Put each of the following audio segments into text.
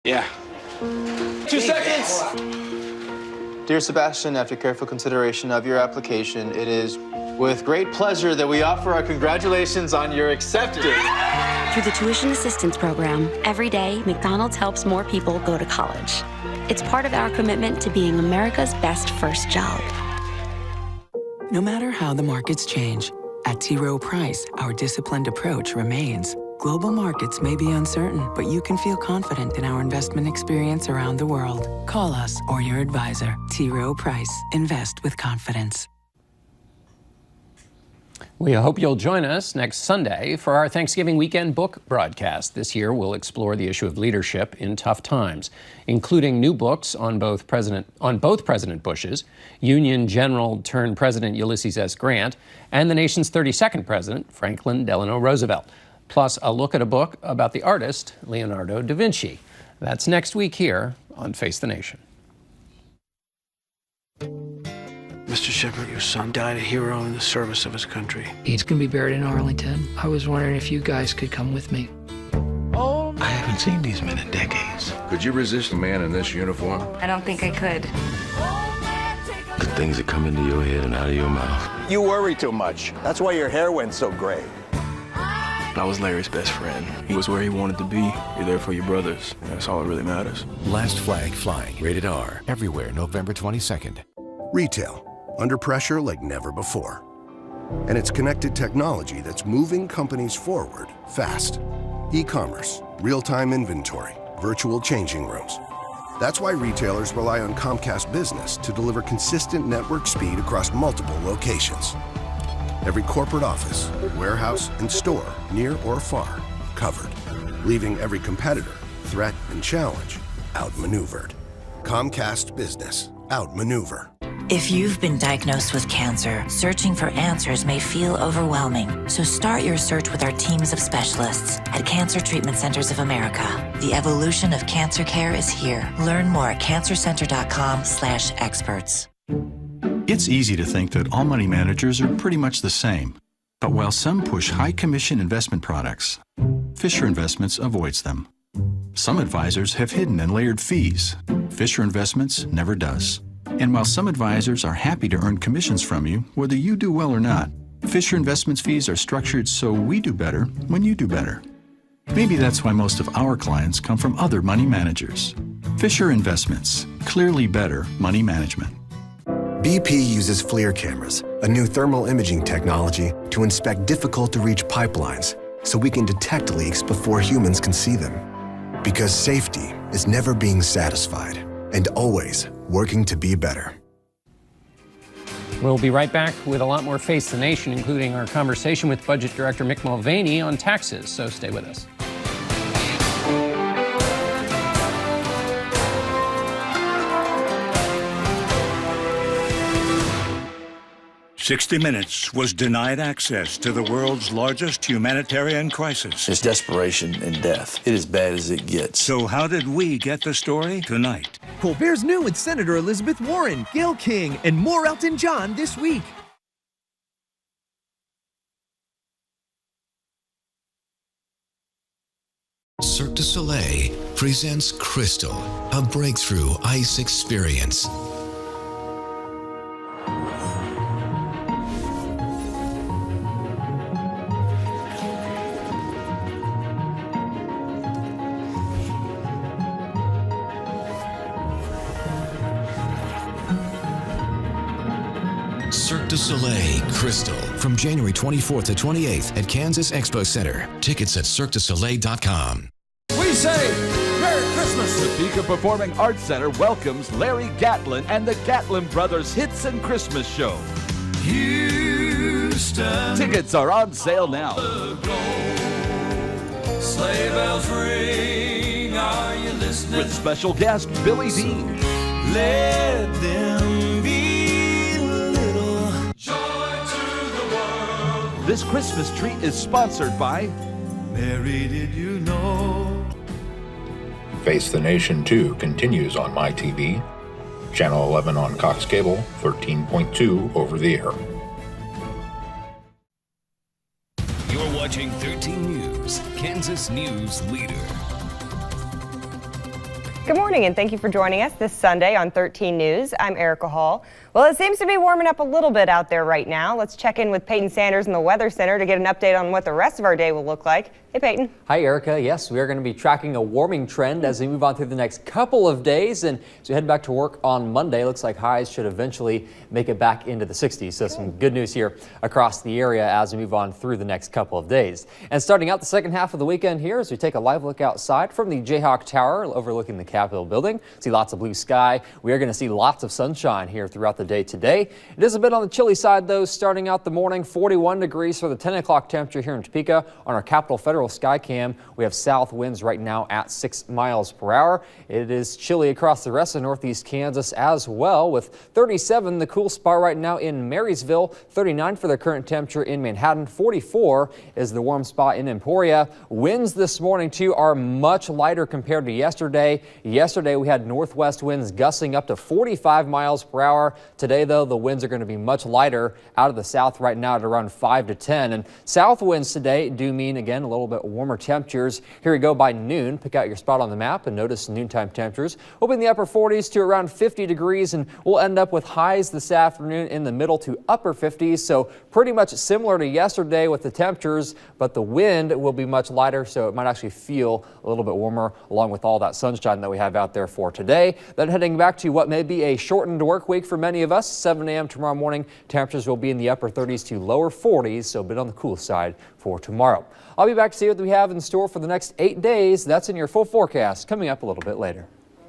Yeah. 2 seconds. Dear Sebastian, after careful consideration of your application, it is with great pleasure that we offer our congratulations on your acceptance. Through the Tuition Assistance Program, every day, McDonald's helps more people go to college. It's part of our commitment to being America's best first job. No matter how the markets change, at T. Rowe Price, our disciplined approach remains. Global markets may be uncertain, but you can feel confident in our investment experience around the world. Call us or your advisor. T. Rowe Price. Invest with confidence. We hope you'll join us next Sunday for our Thanksgiving weekend book broadcast. This year, we'll explore the issue of leadership in tough times, including new books on both President Bushes, Union General turned President Ulysses S. Grant, and the nation's 32nd president, Franklin Delano Roosevelt. Plus, a look at a book about the artist Leonardo da Vinci. That's next week here on Face the Nation. Mr. Shepard, your son died a hero in the service of his country. He's going to be buried in Arlington. I was wondering if you guys could come with me. I haven't seen these men in decades. Could you resist a man in this uniform? I don't think I could. The things that come into your head and out of your mouth. You worry too much. That's why your hair went so gray. I was Larry's best friend. He was where he wanted to be. You're there for your brothers. That's all that really matters. Last Flag Flying. Rated R. Everywhere November 22nd. Retail. Under pressure like never before. And it's connected technology that's moving companies forward fast. E-commerce, real-time inventory, virtual changing rooms. That's why retailers rely on Comcast Business to deliver consistent network speed across multiple locations. Every corporate office, warehouse, and store, near or far, covered, leaving every competitor, threat, and challenge outmaneuvered. Comcast Business, outmaneuver. If you've been diagnosed with cancer, searching for answers may feel overwhelming. So start your search with our teams of specialists at Cancer Treatment Centers of America. The evolution of cancer care is here. Learn more at cancercenter.com/experts. It's easy to think that all money managers are pretty much the same. But while some push high commission investment products, Fisher Investments avoids them. Some advisors have hidden and layered fees. Fisher Investments never does. And while some advisors are happy to earn commissions from you, whether you do well or not, Fisher Investments fees are structured so we do better when you do better. Maybe that's why most of our clients come from other money managers. Fisher Investments, clearly better money management. BP uses FLIR cameras, a new thermal imaging technology, to inspect difficult-to-reach pipelines so we can detect leaks before humans can see them. Because safety is never being satisfied and always working to be better. We'll be right back with a lot more Face the Nation, including our conversation with Budget Director Mick Mulvaney on taxes, so stay with us. 60 Minutes was denied access to the world's largest humanitarian crisis. It's desperation and death. It is bad as it gets. So how did we get the story tonight? Colbert's new with Senator Elizabeth Warren, Gayle King, and more Elton John this week. Cirque du Soleil presents Crystal, a breakthrough ice experience. Cirque du Soleil Crystal from January 24th to 28th at Kansas Expo Center. Tickets at CirqueDuSoleil.com. We say Merry Christmas! The Topeka Performing Arts Center welcomes Larry Gatlin and the Gatlin Brothers Hits and Christmas Show. Houston. Tickets are on sale now. Sleigh bells ring, are you listening? With special guest Billy Dean. Let them be little joy to the world. This Christmas treat is sponsored by Mary, did you know? Face the Nation 2 continues on MyTV, Channel 11 on Cox Cable, 13.2 over the air. You're watching 13 News, Kansas News Leader. Good morning and thank you for joining us this Sunday on 13 News. I'm Erica Hall. Well, it seems to be warming up a little bit out there right now. Let's check in with Peyton Sanders in the Weather Center to get an update on what the rest of our day will look like. Hey, Peyton. Hi, Erica. Yes, we are going to be tracking a warming trend as we move on through the next couple of days. And as we head back to work on Monday, looks like highs should eventually make it back into the 60s. So some good news here across the area as we move on through the next couple of days. And starting out the second half of the weekend here as we take a live look outside from the Jayhawk Tower overlooking the Capitol building. See lots of blue sky. We are going to see lots of sunshine here throughout the day today. It is a bit on the chilly side, though, starting out the morning. 41 degrees for the 10 o'clock temperature here in Topeka. On our Capitol Federal Skycam, we have south winds right now at 6 miles per hour. It is chilly across the rest of northeast Kansas as well, with 37 the cool spot right now in Marysville, 39 for the current temperature in Manhattan, 44 is the warm spot in Emporia. Winds this morning, too, are much lighter compared to yesterday. Yesterday, we had northwest winds gusting up to 45 miles per hour. Today, though, the winds are going to be much lighter out of the south right now at around 5 to 10. And south winds today do mean, again, a little bit warmer temperatures. Here we go by noon. Pick out your spot on the map and notice noontime temperatures. We'll be in the upper 40s to around 50 degrees, and we'll end up with highs this afternoon in the middle to upper 50s. So pretty much similar to yesterday with the temperatures, but the wind will be much lighter, so it might actually feel a little bit warmer along with all that sunshine that we have out there for today. Then heading back to what may be a shortened work week for many of us, 7 a.m. tomorrow morning, temperatures will be in the upper 30s to lower 40s, so a bit on the cool side for tomorrow. I'll be back to see what we have in store for the next 8 days. That's in your full forecast coming up a little bit later.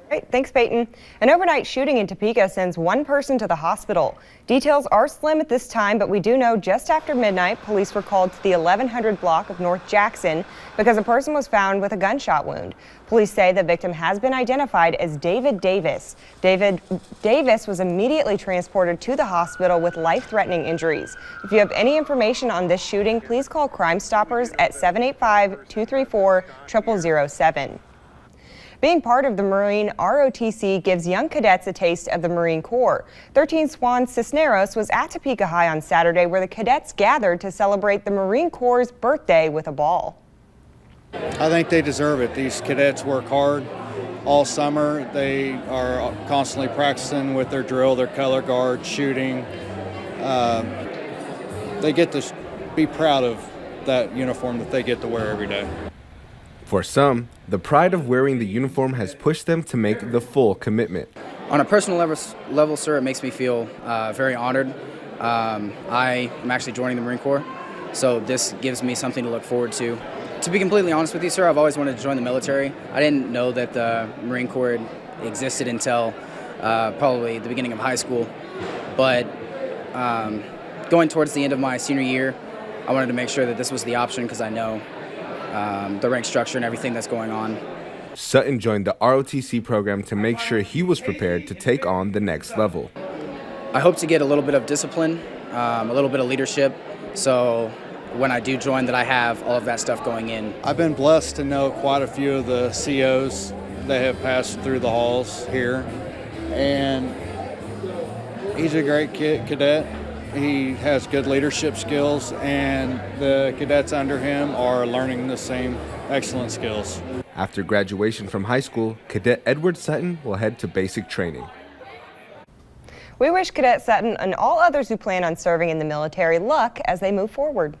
Great, thanks, Peyton. An overnight shooting in Topeka sends one person to the hospital. Details are slim at this time, but we do know just after midnight, police were called to the 1100 block of North Jackson because a person was found with a gunshot wound. Police say the victim has been identified as David Davis. David Davis was immediately transported to the hospital with life-threatening injuries. If you have any information on this shooting, please call Crime Stoppers at 785-234-0007. Being part of the Marine ROTC gives young cadets a taste of the Marine Corps. 13 Juan Cisneros was at Topeka High on Saturday where the cadets gathered to celebrate the Marine Corps' birthday with a ball. I think they deserve it. These cadets work hard all summer. They are constantly practicing with their drill, their color guard, shooting. They get to be proud of that uniform that they get to wear every day. For some, the pride of wearing the uniform has pushed them to make the full commitment. On a personal level, sir, it makes me feel very honored. I am actually joining the Marine Corps, so this gives me something to look forward to. To be completely honest with you, sir, I've always wanted to join the military. I didn't know that the Marine Corps existed until probably the beginning of high school. But going towards the end of my senior year, I wanted to make sure that this was the option because I know the rank structure and everything that's going on. Sutton joined the ROTC program to make sure he was prepared to take on the next level. I hope to get a little bit of discipline, a little bit of leadership, so when I do join that I have all of that stuff going in. I've been blessed to know quite a few of the COs that have passed through the halls here, and he's a great cadet. He has good leadership skills, and the cadets under him are learning the same excellent skills. After graduation from high school, Cadet Edward Sutton will head to basic training. We wish Cadet Sutton and all others who plan on serving in the military luck as they move forward.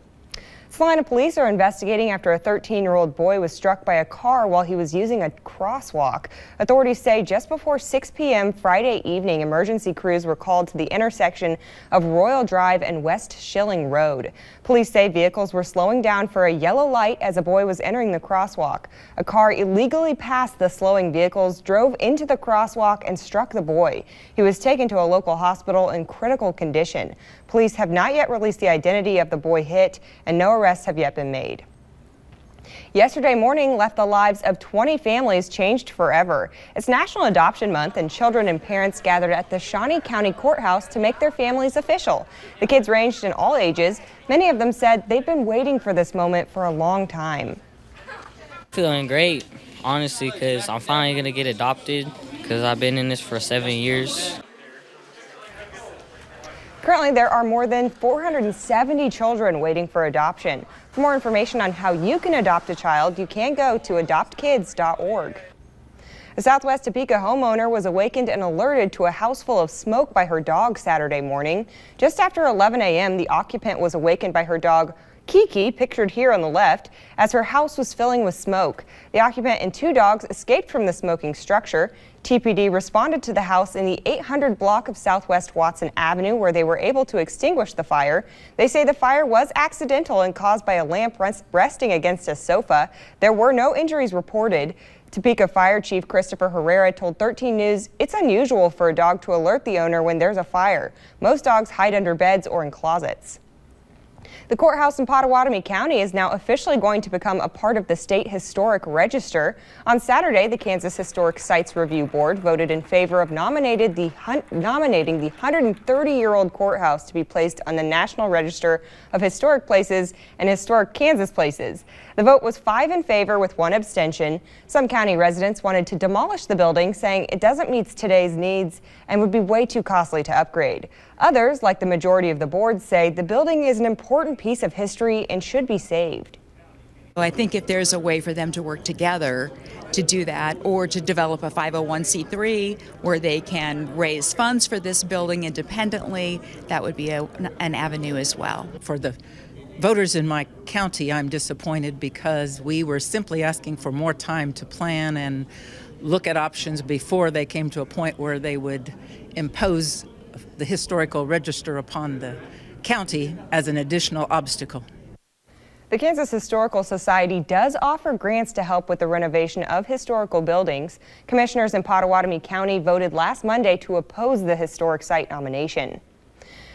Salina police are investigating after a 13-year-old boy was struck by a car while he was using a crosswalk. Authorities say just before 6 p.m. Friday evening, emergency crews were called to the intersection of Royal Drive and West Schilling Road. Police say vehicles were slowing down for a yellow light as a boy was entering the crosswalk. A car illegally passed the slowing vehicles, drove into the crosswalk, and struck the boy. He was taken to a local hospital in critical condition. Police have not yet released the identity of the boy hit, and no arrests have yet been made. Yesterday morning left the lives of 20 families changed forever. It's National Adoption Month, and children and parents gathered at the Shawnee County Courthouse to make their families official. The kids ranged in all ages. Many of them said they've been waiting for this moment for a long time. Feeling great, honestly, because I'm finally going to get adopted because I've been in this for 7 years. Currently, there are more than 470 children waiting for adoption. For more information on how you can adopt a child, you can go to adoptkids.org. A Southwest Topeka homeowner was awakened and alerted to a house full of smoke by her dog Saturday morning. Just after 11 a.m., the occupant was awakened by her dog Kiki, pictured here on the left, as her house was filling with smoke. The occupant and 2 dogs escaped from the smoking structure. TPD responded to the house in the 800 block of Southwest Watson Avenue, where they were able to extinguish the fire. They say the fire was accidental and caused by a lamp resting against a sofa. There were no injuries reported. Topeka Fire Chief Christopher Herrera told 13 News it's unusual for a dog to alert the owner when there's a fire. Most dogs hide under beds or in closets. The courthouse in Pottawatomie County is now officially going to become a part of the State Historic Register. On Saturday, the Kansas Historic Sites Review Board voted in favor of nominating the 130-year-old courthouse to be placed on the National Register of Historic Places and Historic Kansas Places. The vote was 5 in favor with 1 abstention. Some county residents wanted to demolish the building, saying it doesn't meet today's needs and would be way too costly to upgrade. Others, like the majority of the board, say the building is an important piece of history and should be saved. I think if there's a way for them to work together to do that, or to develop a 501c3 where they can raise funds for this building independently, that would be an avenue as well. For the voters in my county, I'm disappointed because we were simply asking for more time to plan and look at options before they came to a point where they would impose the historical register upon the county as an additional obstacle. The Kansas Historical Society does offer grants to help with the renovation of historical buildings. Commissioners in Pottawatomie County voted last Monday to oppose the historic site nomination.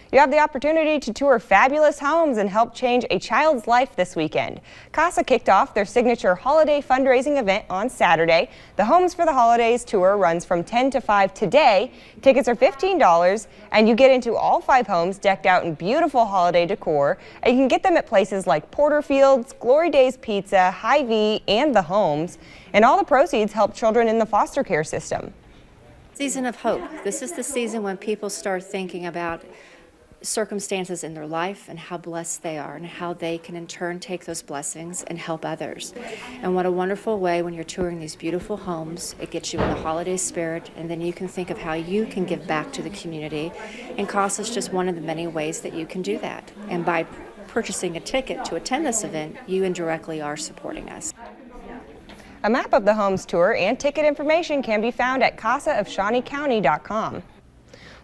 You have the opportunity to tour fabulous homes and help change a child's life this weekend. CASA kicked off their signature holiday fundraising event on Saturday. The Homes for the Holidays tour runs from 10 to 5 today. Tickets are $15, and you get into all 5 homes decked out in beautiful holiday decor. And you can get them at places like Porterfield's, Glory Days Pizza, Hy-Vee, and The Homes. And all the proceeds help children in the foster care system. Season of hope. This is the season when people start thinking about circumstances in their life and how blessed they are and how they can in turn take those blessings and help others. And what a wonderful way when you're touring these beautiful homes, it gets you in the holiday spirit, and then you can think of how you can give back to the community. And CASA is just one of the many ways that you can do that. And by purchasing a ticket to attend this event, you indirectly are supporting us. A map of the homes tour and ticket information can be found at casaofshawneecounty.com.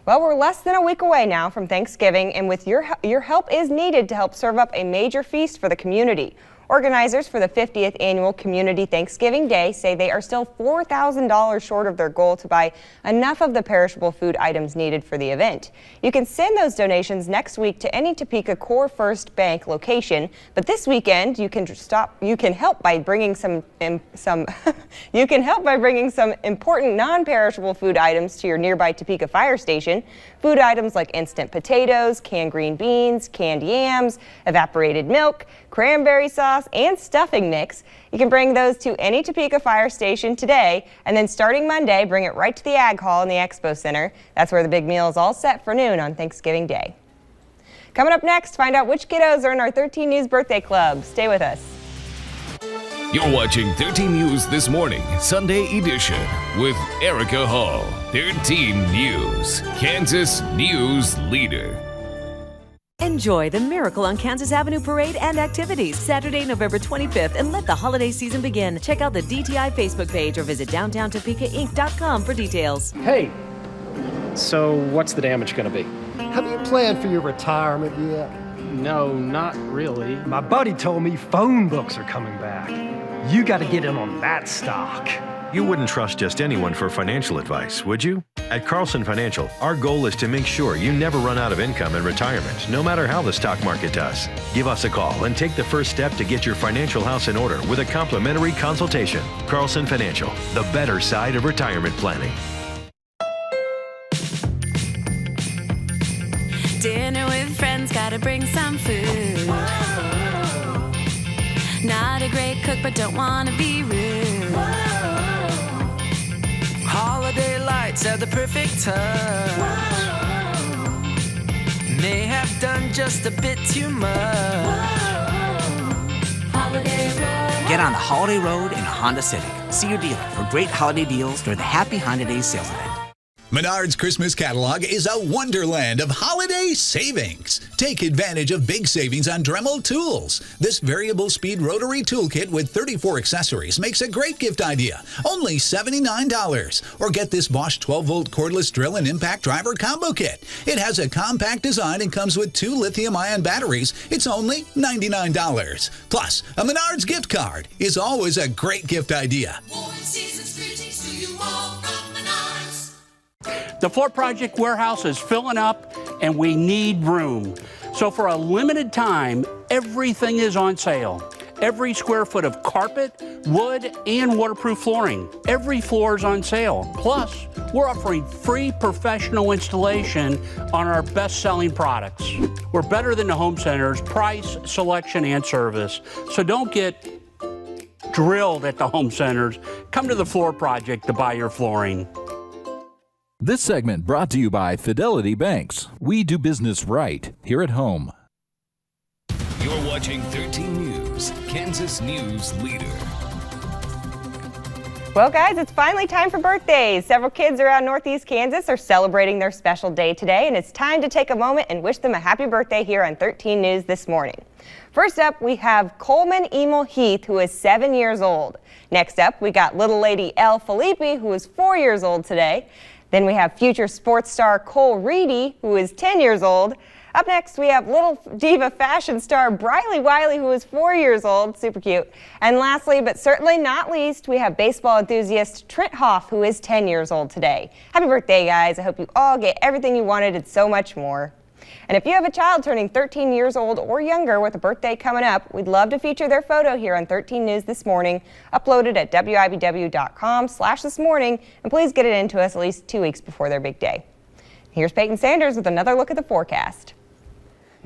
Well, we're less than a week away now from Thanksgiving, and with your help is needed to help serve up a major feast for the community. Organizers for the 50th Annual Community Thanksgiving Day say they are still $4,000 short of their goal to buy enough of the perishable food items needed for the event. You can send those donations next week to any Topeka Core First Bank location, but this weekend you can help by bringing some important non-perishable food items to your nearby Topeka fire station. Food items like instant potatoes, canned green beans, canned yams, evaporated milk, cranberry sauce, and stuffing mix. You can bring those to any Topeka fire station today, and then starting Monday, bring it right to the Ag Hall in the Expo Center. That's where the big meal is all set for noon on Thanksgiving Day. Coming up next, find out which kiddos are in our 13 News Birthday Club. Stay with us. You're watching 13 News This Morning, Sunday edition, with Erica Hall. 13 News, Kansas News Leader. Enjoy the Miracle on Kansas Avenue Parade and activities Saturday, November 25th, and let the holiday season begin. Check out the DTI Facebook page or visit downtowntopekainc.com for details. Hey, so what's the damage going to be? Have you planned for your retirement yet? No, not really. My buddy told me phone books are coming back. You got to get in on that stock. You wouldn't trust just anyone for financial advice, would you? At Carlson Financial, our goal is to make sure you never run out of income in retirement, no matter how the stock market does. Give us a call and take the first step to get your financial house in order with a complimentary consultation. Carlson Financial, the better side of retirement planning. Dinner with friends, gotta bring some food. Not a great cook, but don't wanna be rude. Holiday lights are the perfect touch. May have done just a bit too much. Holiday roll. Get on the holiday road in a Honda Civic. See your dealer for great holiday deals during the Happy Honda Days sales event. Menards Christmas catalog is a wonderland of holiday savings. Take advantage of big savings on Dremel tools. This variable speed rotary toolkit with 34 accessories makes a great gift idea. Only $79. Or get this Bosch 12-volt cordless drill and impact driver combo kit. It has a compact design and comes with 2 lithium-ion batteries. It's only $99. Plus, a Menards gift card is always a great gift idea. The Floor Project warehouse is filling up and we need room. So for a limited time, everything is on sale. Every square foot of carpet, wood, and waterproof flooring. Every floor is on sale. Plus, we're offering free professional installation on our best-selling products. We're better than the home centers, price, selection, and service. So don't get drilled at the home centers. Come to the Floor Project to buy your flooring. This segment brought to you by Fidelity Banks. We do business right here at home. You're watching 13 News, Kansas News Leader. Well, guys, it's finally time for birthdays. Several kids around Northeast Kansas are celebrating their special day today, and it's time to take a moment and wish them a happy birthday here on 13 News this morning. First up, we have Coleman Emil Heath, who is 7 years old. Next up, we got little lady Elle Filippi, who is 4 years old today. Then we have future sports star Cole Reedy, who is 10 years old. Up next, we have little diva fashion star Briley Wiley, who is 4 years old, super cute. And lastly, but certainly not least, we have baseball enthusiast Trent Hoff, who is 10 years old today. Happy birthday, guys. I hope you all get everything you wanted and so much more. And if you have a child turning 13 years old or younger with a birthday coming up, we'd love to feature their photo here on 13 News This Morning, uploaded at wibw.com/thismorning, and please get it into us at least 2 weeks before their big day. Here's Peyton Sanders with another look at the forecast.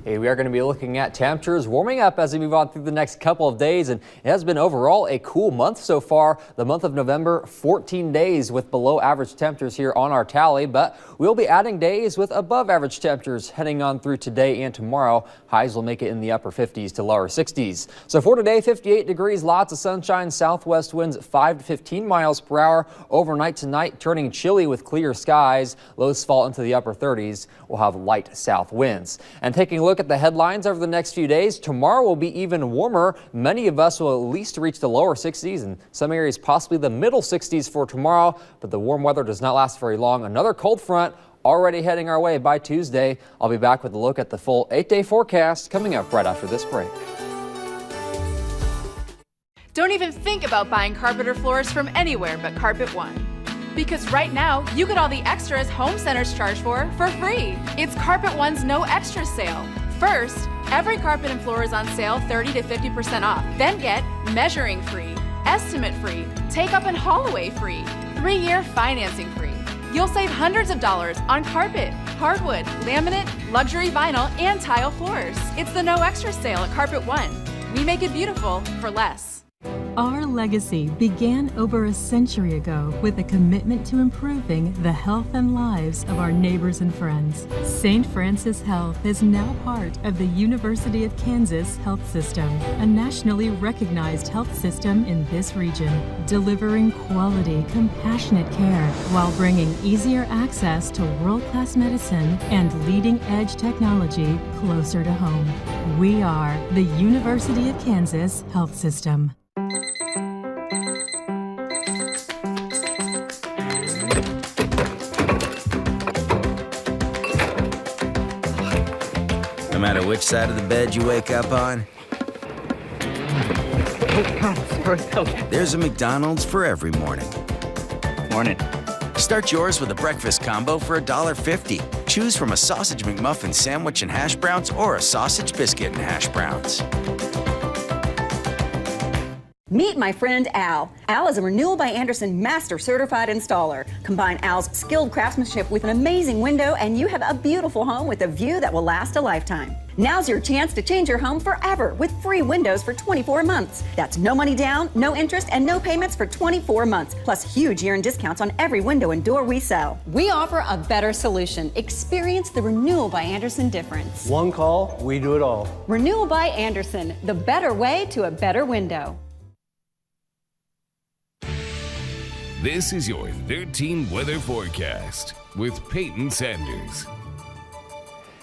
Hey, we are going to be looking at temperatures warming up as we move on through the next couple of days, and it has been overall a cool month so far. The month of November, 14 days with below average temperatures here on our tally, but we'll be adding days with above average temperatures heading on through today and tomorrow. Highs will make it in the upper 50s to lower 60s. So for today, 58 degrees, lots of sunshine, southwest winds 5 to 15 miles per hour. Overnight tonight, turning chilly with clear skies. Lows fall into the upper 30s. We'll have light south winds. And taking a look at the headlines over the next few days, tomorrow will be even warmer. Many of us will at least reach the lower 60s, and some areas possibly the middle 60s for tomorrow, but the warm weather does not last very long. Another cold front already heading our way by Tuesday. I'll be back with a look at the full 8-day forecast coming up right after this break. Don't even think about buying carpet or floors from anywhere but Carpet One. Because right now, you get all the extras home centers charge for free. It's Carpet One's no extra sale. First, every carpet and floor is on sale 30 to 50% off. Then get measuring free, estimate free, take up and haul away free, 3-year financing free. You'll save hundreds of dollars on carpet, hardwood, laminate, luxury vinyl, and tile floors. It's the no extra sale at Carpet One. We make it beautiful for less. Our legacy began over a century ago with a commitment to improving the health and lives of our neighbors and friends. St. Francis Health is now part of the University of Kansas Health System, a nationally recognized health system in this region, delivering quality, compassionate care while bringing easier access to world-class medicine and leading-edge technology closer to home. We are the University of Kansas Health System. No matter which side of the bed you wake up on, there's a McDonald's for every morning. Morning. Start yours with a breakfast combo for $1.50. Choose from a sausage McMuffin sandwich and hash browns or a sausage biscuit and hash browns. Meet my friend Al. Al is a Renewal by Andersen Master Certified Installer. Combine Al's skilled craftsmanship with an amazing window and you have a beautiful home with a view that will last a lifetime. Now's your chance to change your home forever with free windows for 24 months. That's no money down, no interest, and no payments for 24 months, plus huge year-end discounts on every window and door we sell. We offer a better solution. Experience the Renewal by Andersen difference. One call, we do it all. Renewal by Andersen, the better way to a better window. This is your 13 weather forecast with Peyton Sanders.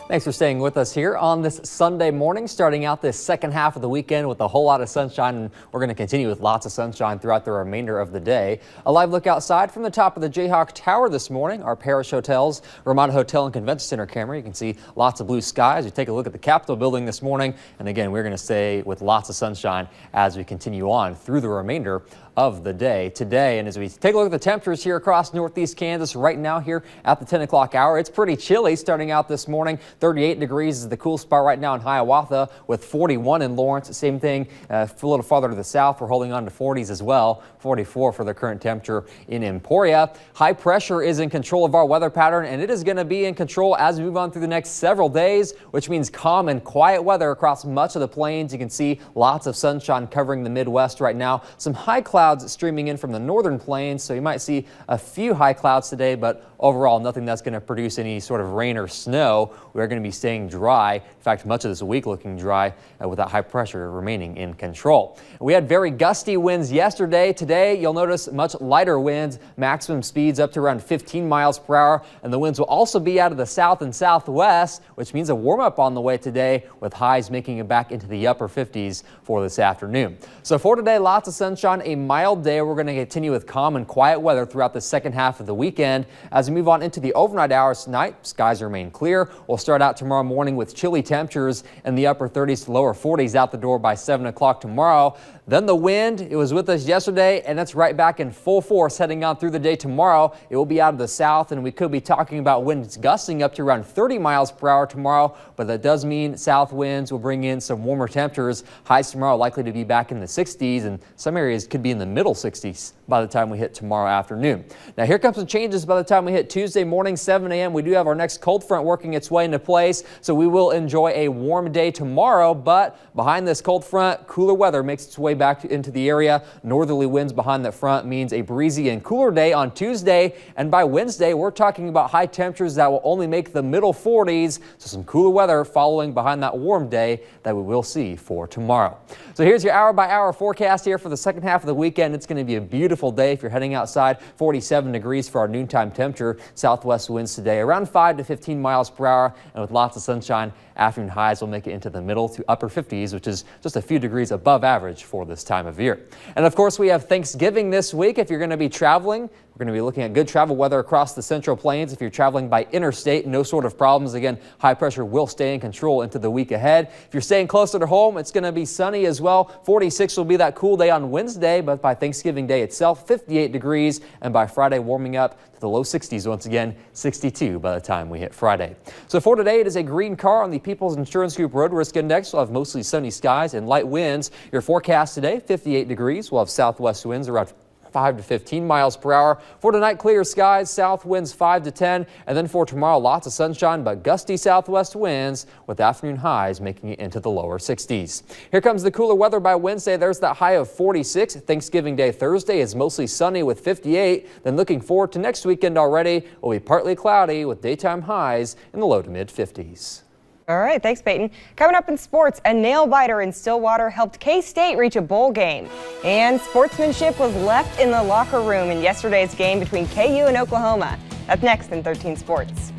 Thanks for staying with us here on this Sunday morning, starting out this second half of the weekend with a whole lot of sunshine, and we're going to continue with lots of sunshine throughout the remainder of the day. A live look outside from the top of the Jayhawk Tower this morning, our Parish Hotel's Ramada Hotel and Convention Center camera. You can see lots of blue skies. We take a look at the Capitol building this morning, and again, we're going to stay with lots of sunshine as we continue on through the remainder of the day today. And as we take a look at the temperatures here across northeast Kansas right now here at the 10 o'clock hour, it's pretty chilly starting out this morning. 38 degrees is the cool spot right now in Hiawatha, with 41 in Lawrence. Same thing a little farther to the south. We're holding on to 40s as well. 44 for the current temperature in Emporia. High pressure is in control of our weather pattern, and it is going to be in control as we move on through the next several days, which means calm and quiet weather across much of the plains. You can see lots of sunshine covering the Midwest right now. Some high clouds streaming in from the northern plains, so you might see a few high clouds today, but overall nothing that's going to produce any sort of rain or snow. We're going to be staying dry. In fact, much of this week looking dry with that high pressure remaining in control. We had very gusty winds yesterday. Today you'll notice much lighter winds, maximum speeds up to around 15 miles per hour, and the winds will also be out of the south and southwest, which means a warm up on the way today, with highs making it back into the upper 50s for this afternoon. So for today, lots of sunshine, a mild day. We're going to continue with calm and quiet weather throughout the second half of the weekend. As we move on into the overnight hours tonight, skies remain clear. We'll start out tomorrow morning with chilly temperatures in the upper 30s to lower 40s out the door by 7 o'clock tomorrow. Then the wind, it was with us yesterday, and it's right back in full force heading on through the day tomorrow. It will be out of the south, and we could be talking about winds gusting up to around 30 miles per hour tomorrow, but that does mean south winds will bring in some warmer temperatures. Highs tomorrow likely to be back in the 60s, and some areas could be in the middle 60s by the time we hit tomorrow afternoon. Now here comes some changes by the time we hit Tuesday morning, 7 a.m. We do have our next cold front working its way into place, so we will enjoy a warm day tomorrow, but behind this cold front, cooler weather makes its way back into the area. Northerly winds behind that front means a breezy and cooler day on Tuesday, and by Wednesday we're talking about high temperatures that will only make the middle 40s, so some cooler weather following behind that warm day that we will see for tomorrow. So here's your hour-by-hour forecast here for the second half of the weekend. It's going to be a beautiful day if you're heading outside. 47 degrees for our noontime temperature. Southwest winds today around 5 to 15 miles per hour, and with lots of sunshine. Afternoon highs will make it into the middle to upper 50s, which is just a few degrees above average for this time of year. And of course, we have Thanksgiving this week. If you're going to be traveling, we're going to be looking at good travel weather across the Central Plains. If you're traveling by interstate, no sort of problems. Again, high pressure will stay in control into the week ahead. If you're staying closer to home, it's going to be sunny as well. 46 will be that cool day on Wednesday, but by Thanksgiving Day itself, 58 degrees, and by Friday warming up to the low 60s once again, 62 by the time we hit Friday. So for today, it is a green car on the People's Insurance Group Road Risk Index. We'll have mostly sunny skies and light winds. Your forecast today, 58 degrees. We'll have southwest winds around 5 to 15 miles per hour. For tonight, clear skies, south winds 5 to 10. And then for tomorrow, lots of sunshine, but gusty southwest winds with afternoon highs making it into the lower 60s. Here comes the cooler weather by Wednesday. There's that high of 46. Thanksgiving Day Thursday is mostly sunny with 58. Then looking forward to next weekend already, will be partly cloudy with daytime highs in the low to mid 50s. All right, thanks, Peyton. Coming up in sports, a nail-biter in Stillwater helped K-State reach a bowl game. And sportsmanship was left in the locker room in yesterday's game between KU and Oklahoma. That's next in 13 Sports.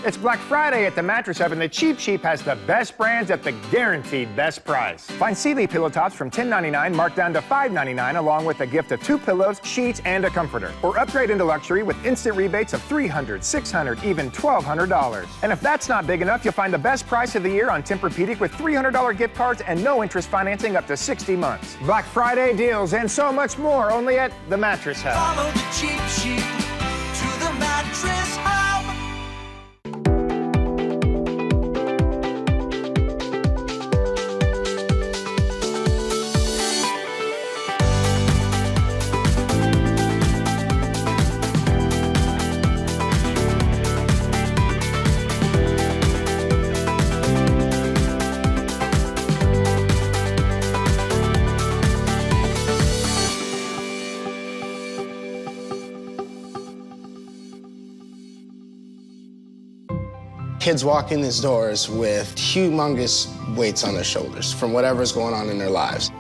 It's Black Friday at the Mattress Hub, and the Cheap Cheap has the best brands at the guaranteed best price. Find Sealy pillow tops from $10.99 marked down to $5.99, along with a gift of 2 pillows, sheets, and a comforter. Or upgrade into luxury with instant rebates of $300, $600, even $1,200. And if that's not big enough, you'll find the best price of the year on Tempur-Pedic with $300 gift cards and no interest financing up to 60 months. Black Friday deals and so much more only at the Mattress Hub. Follow the Cheap Cheap to the Mattress Hub. Kids walk in these doors with humongous weights on their shoulders from whatever's going on in their lives.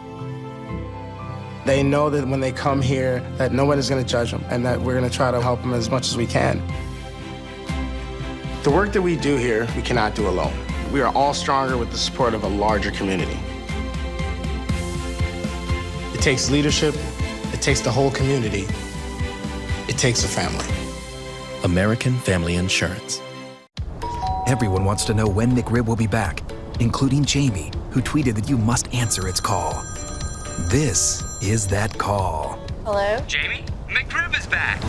They know that when they come here, that no one is going to judge them and that we're going to try to help them as much as we can. The work that we do here, we cannot do alone. We are all stronger with the support of a larger community. It takes leadership, it takes the whole community, it takes a family. American Family Insurance. Everyone wants to know when McRib will be back, including Jamie, who tweeted that you must answer its call. This is that call. Hello? Jamie, McRib is back.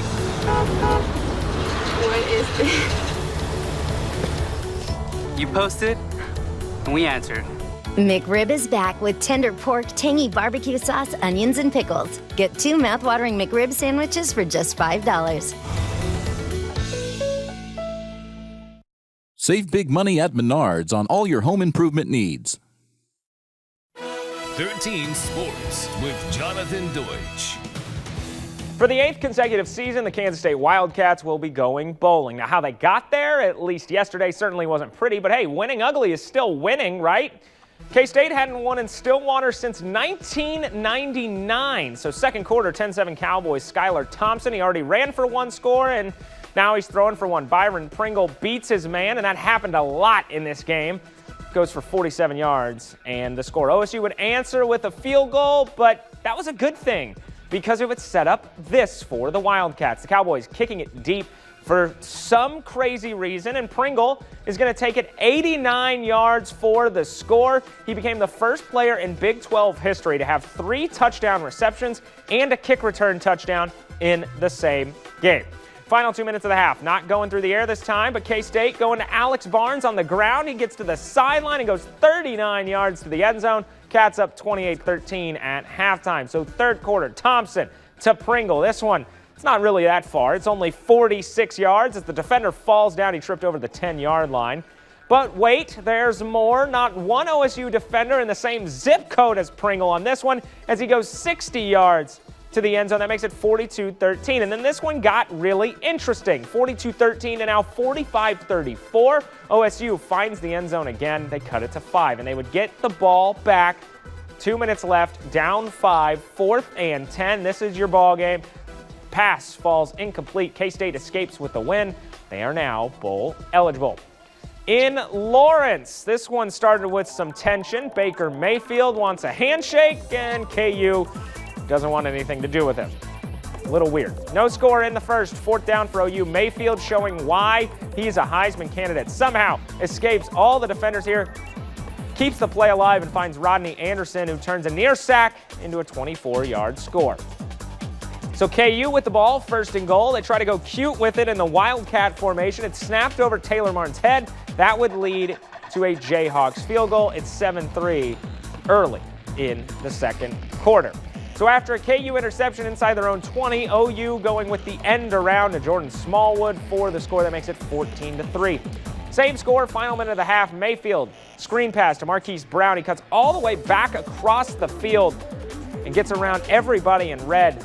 What is this? You posted, and we answered. McRib is back with tender pork, tangy barbecue sauce, onions, and pickles. Get 2 mouth-watering McRib sandwiches for just $5. Save big money at Menards on all your home improvement needs. 13 Sports with Jonathan Deutsch. For the 8th consecutive season, the Kansas State Wildcats will be going bowling. Now, how they got there, at least yesterday, certainly wasn't pretty, but hey, winning ugly is still winning, right? K-State hadn't won in Stillwater since 1999. So second quarter, 10-7 Cowboys. Skylar Thompson, he already ran for 1 score, and now he's throwing for 1. Byron Pringle beats his man, and that happened a lot in this game. Goes for 47 yards, and the score. OSU would answer with a field goal, but that was a good thing because it would set up this for the Wildcats. The Cowboys kicking it deep for some crazy reason, and Pringle is going to take it 89 yards for the score. He became the first player in Big 12 history to have 3 touchdown receptions and a kick return touchdown in the same game. Final 2 minutes of the half. Not going through the air this time, but K-State going to Alex Barnes on the ground. He gets to the sideline and goes 39 yards to the end zone. Cats up 28-13 at halftime. So third quarter, Thompson to Pringle. This one, it's not really that far. It's only 46 yards as the defender falls down. He tripped over the 10-yard line. But wait, there's more. Not one OSU defender in the same zip code as Pringle on this one as he goes 60 yards to the end zone. That makes it 42-13. And then this one got really interesting. 42-13 and now 45-34. OSU finds the end zone again. They cut it to 5, and they would get the ball back. 2 minutes left, down 5, 4th and 10. This is your ball game. Pass falls incomplete. K-State escapes with the win. They are now bowl eligible. In Lawrence, this one started with some tension. Baker Mayfield wants a handshake, and KU doesn't want anything to do with him. A little weird. No score in the first. 4th down for OU. Mayfield showing why he's a Heisman candidate. Somehow escapes all the defenders here, keeps the play alive, and finds Rodney Anderson, who turns a near sack into a 24-yard score. So KU with the ball, 1st and goal. They try to go cute with it in the Wildcat formation. It's snapped over Taylor Martin's head. That would lead to a Jayhawks field goal. It's 7-3 early in the second quarter. So after a KU interception inside their own 20, OU going with the end around to Jordan Smallwood for the score that makes it 14-3. Same score, final minute of the half. Mayfield, screen pass to Marquise Brown. He cuts all the way back across the field and gets around everybody in red.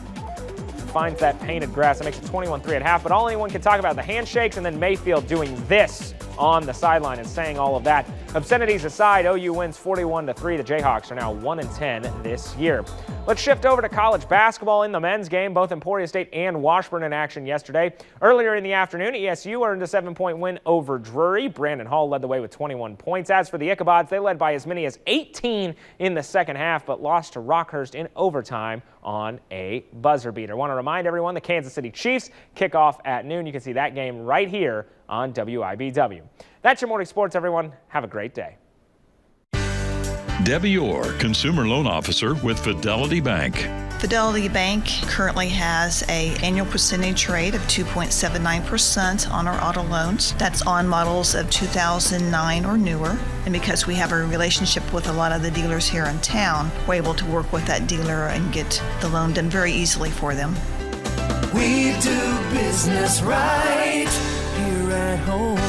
Finds that painted grass. That makes it 21-3 at half. But all anyone can talk about the handshakes and then Mayfield doing this on the sideline and saying all of that. Obscenities aside, OU wins 41-3. The Jayhawks are now 1-10 this year. Let's shift over to college basketball in the men's game. Both Emporia State and Washburn in action yesterday. Earlier in the afternoon, ESU earned a 7-point win over Drury. Brandon Hall led the way with 21 points. As for the Ichabods, they led by as many as 18 in the second half, but lost to Rockhurst in overtime on a buzzer beater. Want to remind everyone, the Kansas City Chiefs kick off at noon. You can see that game right here on WIBW. That's your morning sports, everyone. Have a great day. Debbie Orr, Consumer Loan Officer with Fidelity Bank. Fidelity Bank currently has an annual percentage rate of 2.79% on our auto loans. That's on models of 2009 or newer. And because we have a relationship with a lot of the dealers here in town, we're able to work with that dealer and get the loan done very easily for them. We do business right here at home.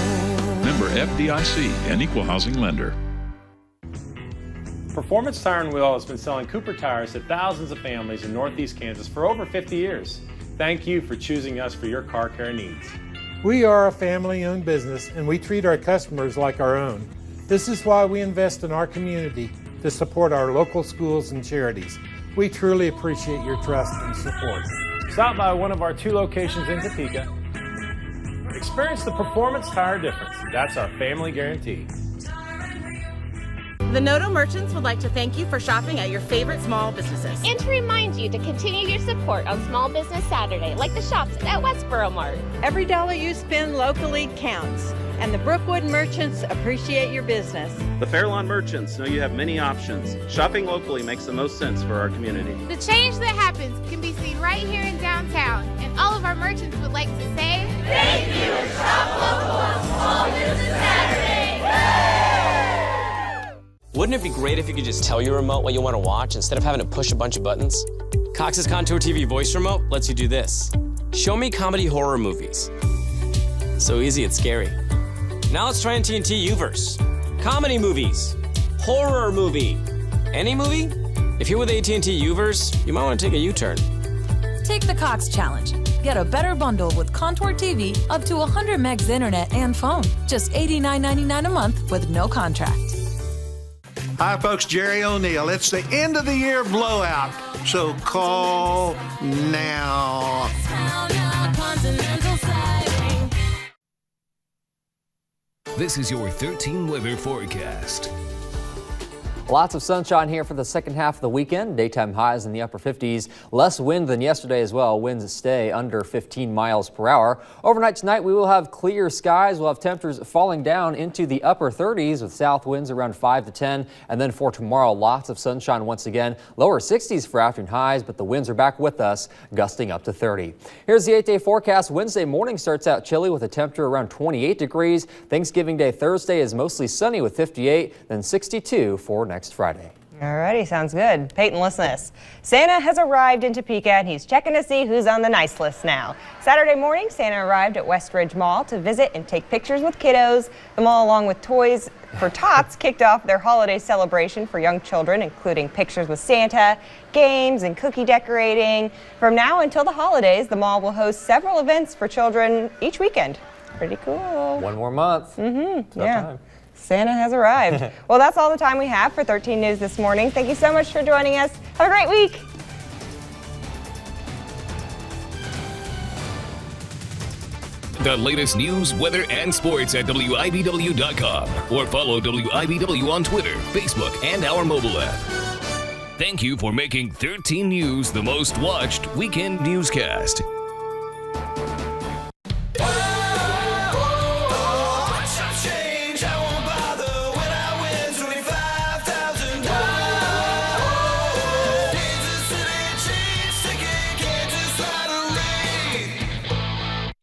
Member FDIC, an equal housing lender. Performance Tire and Wheel has been selling Cooper tires to thousands of families in Northeast Kansas for over 50 years. Thank you for choosing us for your car care needs. We are a family-owned business and we treat our customers like our own. This is why we invest in our community to support our local schools and charities. We truly appreciate your trust and support. Stop by one of our 2 locations in Topeka. Experience the performance tire difference. That's our family guarantee. The Noto Merchants would like to thank you for shopping at your favorite small businesses. And to remind you to continue your support on Small Business Saturday, like the shops at Westboro Mart. Every dollar you spend locally counts, and the Brookwood Merchants appreciate your business. The Fairlawn Merchants know you have many options. Shopping locally makes the most sense for our community. The change that happens can be seen right here in downtown, and all of our merchants would like to say, thank you and shop local on Small Business Saturday! Wouldn't it be great if you could just tell your remote what you want to watch instead of having to push a bunch of buttons? Cox's Contour TV voice remote lets you do this. Show me comedy horror movies. So easy, it's scary. Now let's try TNT Uverse. Comedy movies. Horror movie. Any movie? If you're with AT&T Uverse, you might want to take a U-turn. Take the Cox Challenge. Get a better bundle with Contour TV, up to 100 megs internet and phone. Just $89.99 a month with no contract. Hi, folks. Jerry O'Neill. It's the end of the year blowout, so call now. This is your 13 weather forecast. Lots of sunshine here for the second half of the weekend. Daytime highs in the upper 50s. Less wind than yesterday as well. Winds stay under 15 miles per hour. Overnight tonight, we will have clear skies. We'll have temperatures falling down into the upper 30s with south winds around 5 to 10. And then for tomorrow, lots of sunshine once again. Lower 60s for afternoon highs, but the winds are back with us, gusting up to 30. Here's the 8-day forecast. Wednesday morning starts out chilly with a temperature around 28 degrees. Thanksgiving Day Thursday is mostly sunny with 58, then 62 for next Friday. Alrighty, sounds good. Peyton, listen to this. Santa has arrived in Topeka and he's checking to see who's on the nice list now. Saturday morning, Santa arrived at Westridge Mall to visit and take pictures with kiddos. The mall, along with Toys for Tots, kicked off their holiday celebration for young children, including pictures with Santa, games, and cookie decorating. From now until the holidays, the mall will host several events for children each weekend. Pretty cool. One more month. Mm-hmm. Yeah. Time. Santa has arrived. Well, that's all the time we have for 13 News this morning. Thank you so much for joining us. Have a great week. The latest news, weather, and sports at WIBW.com or follow WIBW on Twitter, Facebook, and our mobile app. Thank you for making 13 News the most watched weekend newscast.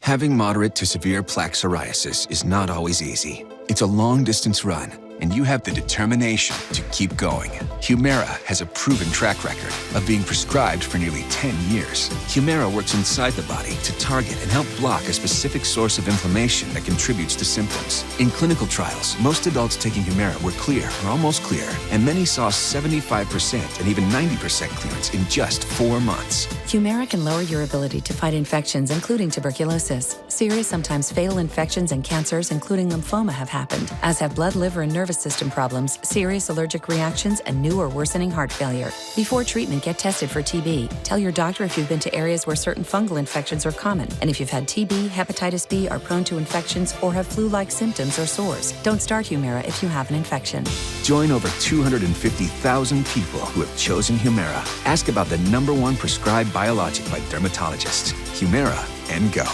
Having moderate to severe plaque psoriasis is not always easy. It's a long-distance run, and you have the determination to keep going. Humira has a proven track record of being prescribed for nearly 10 years. Humira works inside the body to target and help block a specific source of inflammation that contributes to symptoms. In clinical trials, most adults taking Humira were clear or almost clear, and many saw 75% and even 90% clearance in just 4 months. Humira can lower your ability to fight infections, including tuberculosis. Serious, sometimes fatal infections and cancers, including lymphoma, have happened, as have blood, liver, and nervous system problems, serious allergic reactions, and new or worsening heart failure. Before treatment, get tested for TB. Tell your doctor if you've been to areas where certain fungal infections are common, and if you've had TB, hepatitis B, are prone to infections, or have flu-like symptoms or sores. Don't start Humira if you have an infection. Join over 250,000 people who have chosen Humira. Ask about the #1 prescribed biologic by dermatologists. Humira and go.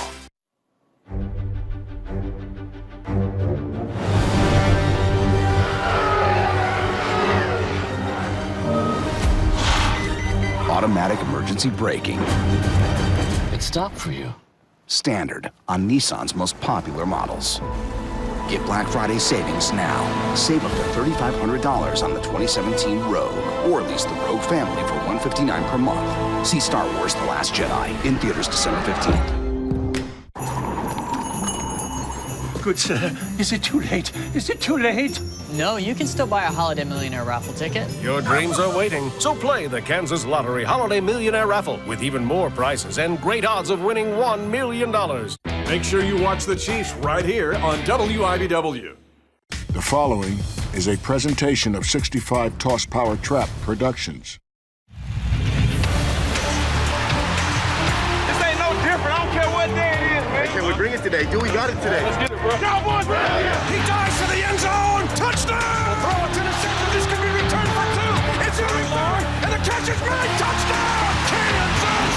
Automatic emergency braking. It stopped for you. Standard on Nissan's most popular models. Get Black Friday savings now. Save up to $3,500 on the 2017 Rogue, or lease the Rogue family for $159 per month. See Star Wars: The Last Jedi in theaters December 15th. Good sir, is it too late? Is it too late? No, you can still buy a Holiday Millionaire raffle ticket. Your dreams are waiting, so play the Kansas Lottery Holiday Millionaire Raffle with even more prizes and great odds of winning $1 million. Make sure you watch the Chiefs right here on WIBW. The following is a presentation of 65 Toss Power Trap Productions. Bring it today. Dewey got it today. Let's get it, bro. Cowboys, he dives to the end zone. Touchdown. Throw it to the center. This could be returned for 2. It's going long, and the catch is made. Touchdown, Kansas.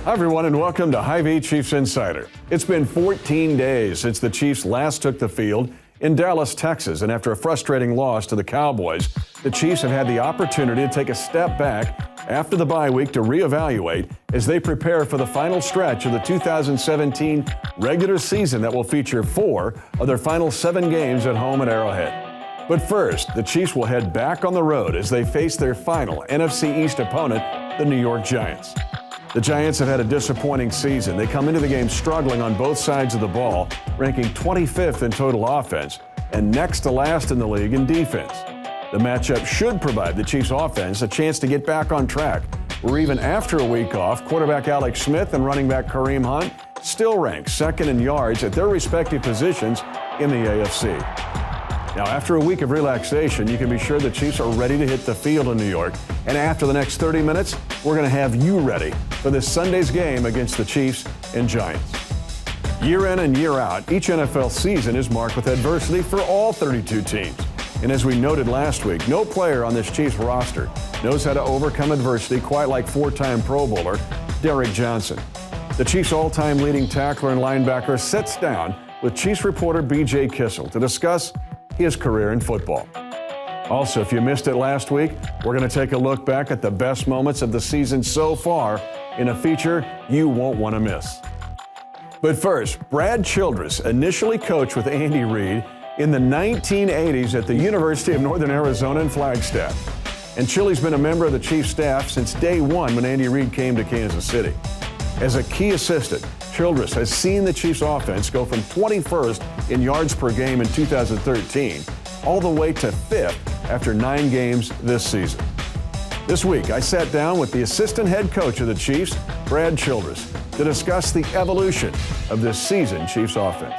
Hi, everyone, and welcome to Hy-Vee Chiefs Insider. It's been 14 days since the Chiefs last took the field in Dallas, Texas, and after a frustrating loss to the Cowboys, the Chiefs have had the opportunity to take a step back after the bye week to reevaluate as they prepare for the final stretch of the 2017 regular season that will feature 4 of their final 7 games at home at Arrowhead. But first, the Chiefs will head back on the road as they face their final NFC East opponent, the New York Giants. The Giants have had a disappointing season. They come into the game struggling on both sides of the ball, ranking 25th in total offense and next to last in the league in defense. The matchup should provide the Chiefs offense a chance to get back on track, where even after a week off, quarterback Alex Smith and running back Kareem Hunt still rank second in yards at their respective positions in the AFC. Now, after a week of relaxation, you can be sure the Chiefs are ready to hit the field in New York. And after the next 30 minutes, we're going to have you ready for this Sunday's game against the Chiefs and Giants. Year in and year out, each NFL season is marked with adversity for all 32 teams. And as we noted last week, no player on this Chiefs roster knows how to overcome adversity quite like 4-time Pro Bowler Derrick Johnson. The Chiefs' all-time leading tackler and linebacker sits down with Chiefs reporter B.J. Kissel to discuss his career in football. Also, if you missed it last week, we're going to take a look back at the best moments of the season so far in a feature you won't want to miss. But first, Brad Childress initially coached with Andy Reid in the 1980s at the University of Northern Arizona in Flagstaff. And Chili's been a member of the Chiefs staff since day one when Andy Reid came to Kansas City. As a key assistant, Childress has seen the Chiefs offense go from 21st in yards per game in 2013 all the way to 5th after 9 games this season. This week, I sat down with the assistant head coach of the Chiefs, Brad Childress, to discuss the evolution of this seasoned Chiefs offense.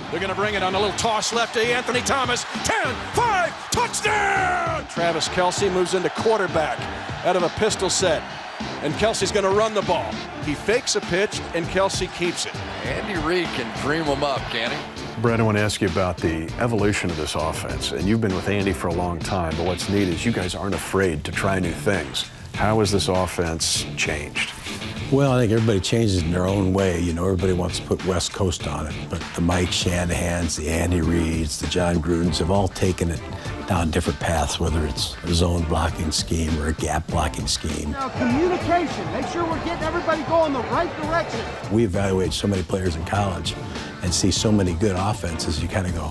They're going to bring it on a little toss left to Anthony Thomas. 10, 5, touchdown! Travis Kelce moves into quarterback out of a pistol set. And Kelce's going to run the ball. He fakes a pitch, and Kelce keeps it. Andy Reid can dream them up, can he? Brad, I want to ask you about the evolution of this offense. And you've been with Andy for a long time, but what's neat is you guys aren't afraid to try new things. How has this offense changed? Well, I think everybody changes in their own way. You know, everybody wants to put West Coast on it, but the Mike Shanahans, the Andy Reids, the John Grudens have all taken it down different paths, whether it's a zone blocking scheme or a gap blocking scheme. Now, communication, make sure we're getting everybody going the right direction. We evaluate so many players in college and see so many good offenses, you kind of go,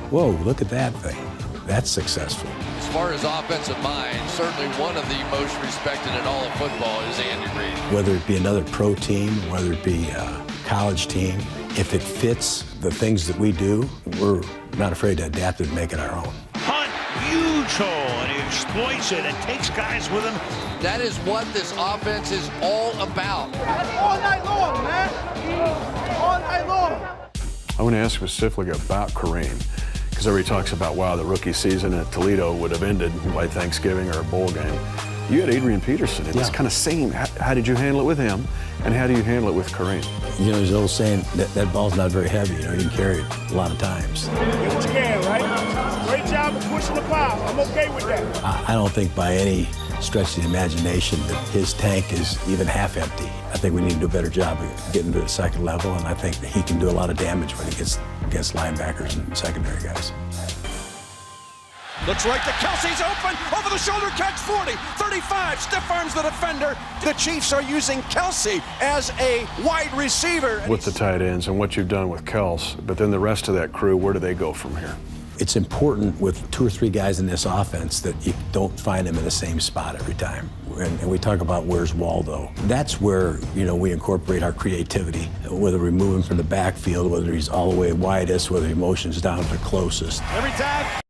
whoa, look at that thing. That's successful. As far as offensive mind, certainly one of the most respected in all of football is Andy Reid. Whether it be another pro team, whether it be a college team, if it fits the things that we do, we're not afraid to adapt it and make it our own. Hunt, huge hole, and he exploits it and takes guys with him. That is what this offense is all about. All night long, man. All night long. I want to ask specifically about Kareem, because everybody talks about, wow, the rookie season at Toledo would have ended by Thanksgiving or a bowl game. You had Adrian Peterson. It's kind of same. How did you handle it with him, and how do you handle it with Kareem? You know, there's an old saying that ball's not very heavy. You know, you can carry it a lot of times. Get what you can, right? Great job of pushing the pile. I'm okay with that. I don't think by any stretch of the imagination that his tank is even half empty. I think we need to do a better job of getting to the second level, and I think that he can do a lot of damage when he gets against linebackers and secondary guys. Looks like the Kelce's open, over the shoulder catch, 40, 35, stiff arms the defender. The Chiefs are using Kelce as a wide receiver. With the tight ends and what you've done with Kels, but then the rest of that crew, where do they go from here? It's important with 2 or 3 guys in this offense that you don't find them in the same spot every time. And we talk about where's Waldo. That's where, you know, we incorporate our creativity, whether we move him from the backfield, whether he's all the way widest, whether he motions down to the closest. Every time,